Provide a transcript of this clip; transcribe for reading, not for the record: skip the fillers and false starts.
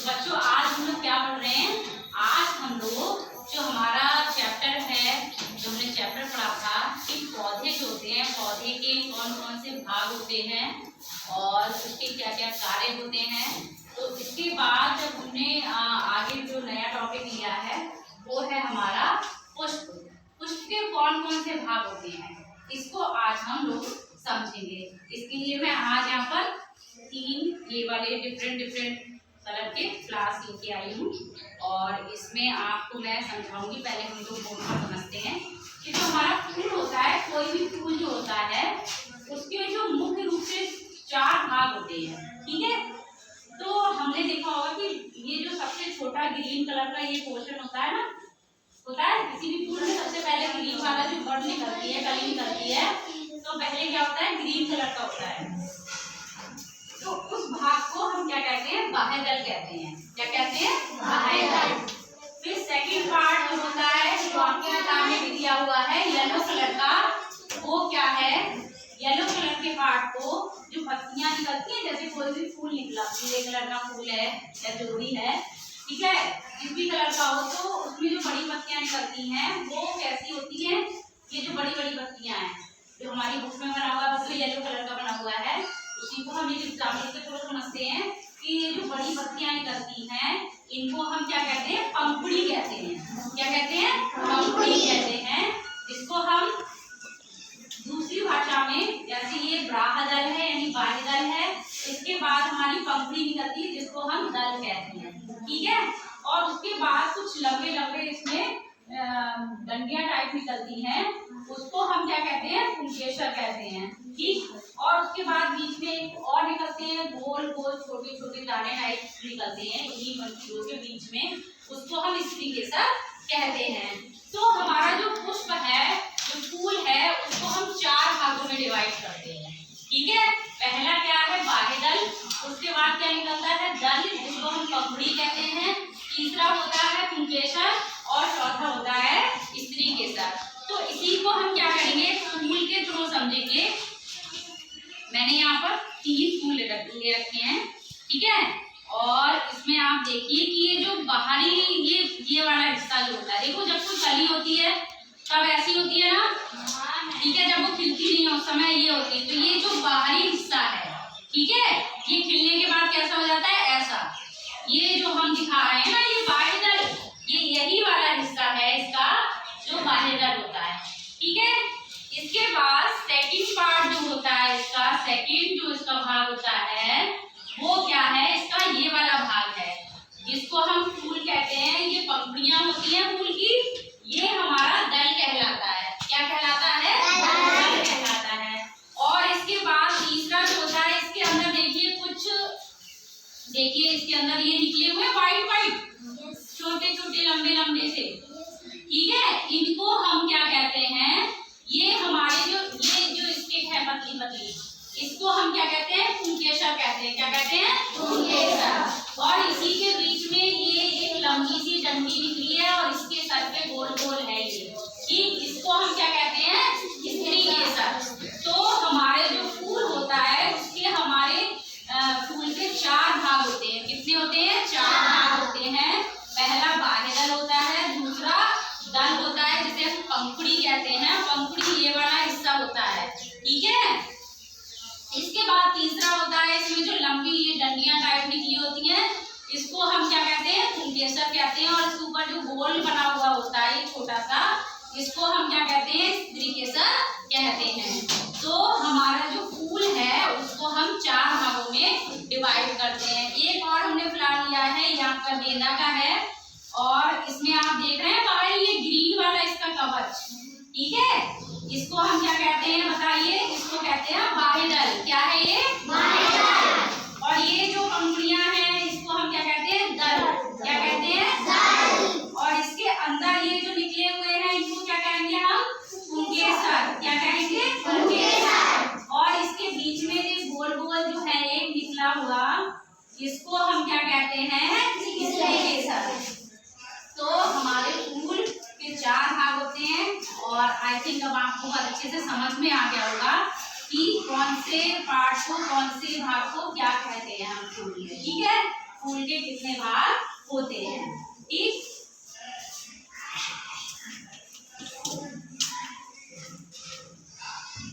तो बच्चों आज हम लोग क्या पढ़ रहे हैं? आज हम लोग जो हमारा चैप्टर है, जो हमने चैप्टर पढ़ा था कि पौधे जो होते हैं, पौधे के कौन कौन से भाग होते हैं और उसके क्या क्या कार्य होते हैं। तो इसके बाद जब हमने आगे जो नया टॉपिक लिया है वो है हमारा पुष्प। पुष्प के कौन कौन से भाग होते हैं इसको आज हम लोग समझेंगे। इसके लिए मैं आज यहाँ पर 3 ये वाले डिफरेंट कलर के फ्लावर्स लेके आई हूँ और इसमें आपको मैं समझाऊंगी। पहले हम लोग बोलना समझते हैं कि जो हमारा फूल होता है, कोई भी फूल जो होता है उसके जो मुख्य रूप से 4 भाग होते हैं, ठीक है। तो हमने देखा होगा कि ये जो सबसे छोटा ग्रीन कलर का ये पोर्शन होता है ना, होता है किसी भी फूल में सबसे पहले ग्रीन वाला जो बड निकलती है, कली निकलती है, तो पहले क्या होता है? ग्रीन कलर का होता है। तो उस भाग को हम क्या कहते हैं? बाह्यदल कहते हैं। क्या कहते हैं? बाह्यदल। फिर सेकंड पार्ट जो होता है, जो आपके किताब में भी दिया हुआ है येलो कलर का, वो क्या है? येलो कलर के पार्ट को जो पत्तियां निकलती हैं, जैसे कोई भी फूल निकला, पीले कलर का फूल है या जोड़ी है, ठीक है, किस भी कलर का हो, तो उसमें जो बड़ी पत्तियां निकलती हैं वो कैसी होती हैं? ये जो बड़ी बड़ी पत्तियां हैं जो हमारी बुक में बना हुआ है वो तो येलो कलर का बना हुआ है, उसी को हम एग्जाम्पल से थोड़ा समझते हैं कि ये जो बड़ी पत्तियां निकलती हैं इनको हम क्या कहते हैं? पंखुड़ी कहते हैं। क्या कहते हैं? पंखुड़ी कहते हैं। इसको हम दूसरी भाषा में, जैसे ये बाह्यदल है यानी बाह्यदल है, इसके बाद हमारी पंखुड़ी निकलती है जिसको हम दल कहते हैं, ठीक है। और उसके बाद कुछ लंबे लंबे इसमें डंडियां टाइप निकलती हैं, उसको हम क्या कहते हैं? पुंकेसर कहते हैं, ठीक। और उसके बाद बीच में एक और निकलते हैं, गोल गोल छोटे छोटे दाने टाइप निकलते हैं इन्हीं पंखुड़ियों के बीच में, उसको हम स्त्रीकेसर कहते हैं। तो हमारा जो पुष्प है, जो फूल है, उसको हम 4 भागों में डिवाइड करते हैं, ठीक है। पहला क्या है? बाह्यदल। उसके बाद क्या निकलता है? दल, जिसको हम पंखुड़ी कहते हैं। तीसरा होता है पुंकेसर और चौथा होता है स्त्रीकेसर। तो इसी को हम क्या करेंगे? फूल के थ्रू समझेंगे। मैंने यहाँ पर 3 फूल ले रखे हैं, ठीक है। और इसमें आप देखिए कि ये जो बाहरी ये वाला हिस्सा जो होता है, देखो जब कोई कली होती है तब ऐसी होती है ना, ठीक है, जब वो खिलती नहीं है उस समय ये होती है। तो ये जो बाहरी हिस्सा है, ठीक है, ये खिलने के बाद कैसा हो जाता है? ऐसा। ये जो हम दिखा रहे हैं ना, ये बाह्यदल, ये यही वाला हिस्सा है इसका जो बाह्यदल होता है, ठीक है। इसके बाद सेकंड पार्ट जो होता है इसका, सेकंड जो इसका भाग होता है वो क्या है? इसका ये वाला भाग है, जिसको हम फूल कहते हैं। ये पंखुड़ियां होती हैं फूल की, ये हमारा दल कहलाता है। क्या कहलाता है? दल कहलाता है। और इसके बाद तीसरा जो होता है, इसके अंदर देखिए इसके अंदर ये निकले हुए व्हाइट छोटे छोटे लंबे से, ठीक है, इनको हम क्या कहते हैं? ये हमारे जो स्टिक है पतली, इसको हम क्या कहते हैं? पुंकेसर कहते हैं। क्या कहते हैं? पुंकेसर। और इसी के बीच में ये एक लंबी सी डंडी निकली है और इसके सर पे गोल गोल है ये, ठीक, इसको हम क्या कहते हैं? स्त्रीकेसर। तो हमारे जो फूल होता है उसके हमारे फूल के 4 भाग होते हैं। कितने होते हैं? 4 भाग होते हैं। पहला बाह्यदल होता है, दूसरा दल होता है जिसे हम पंखुड़ी कहते हैं, पंखुड़ी ये वाला हिस्सा होता है, ठीक है। इसके बाद तीसरा होता है, इसमें जो लंबी ये डंडियां टाइप निकली होती हैं, इसको हम क्या कहते हैं? पुंकेसर कहते हैं। और इसके ऊपर जो गोल बना हुआ होता है छोटा सा, इसको हम क्या कहते हैं? स्त्रीकेसर कहते हैं। तो हमारा जो फूल है उसको हम 4 भागों में डिवाइड करते हैं। एक और हमने फ्लावर लिया है, ये आपका गेंदा का है, और इसमें आप देख रहे हैं बाहर ये ग्रीन वाला इसका कवच, ठीक है, इसको हम क्या कहते हैं? बताइए। इसको कहते हैं बाह्यदल। क्या है ये? बाह्यदल। और ये जो पंखुड़ियां हैं इसको हम क्या कहते हैं? दल। क्या कहते हैं? दल। और इसके अंदर ये जो निकले हुए हैं इनको क्या कहेंगे हम? पुंकेसर। क्या कहेंगे? पुंकेसर। और इसके बीच में ये गोल गोल जो है एक निकला हुआ, इसको हम क्या कहते हैं? स्त्रीकेसर। तो हमारे फूल के 4 भाग होते हैं और आई थिंक अब आपको बहुत अच्छे से समझ में आ गया होगा कि कौन से पार्ट को, कौन से भाग को क्या कहते हैं हम फूल में, ठीक है। फूल के कितने भाग होते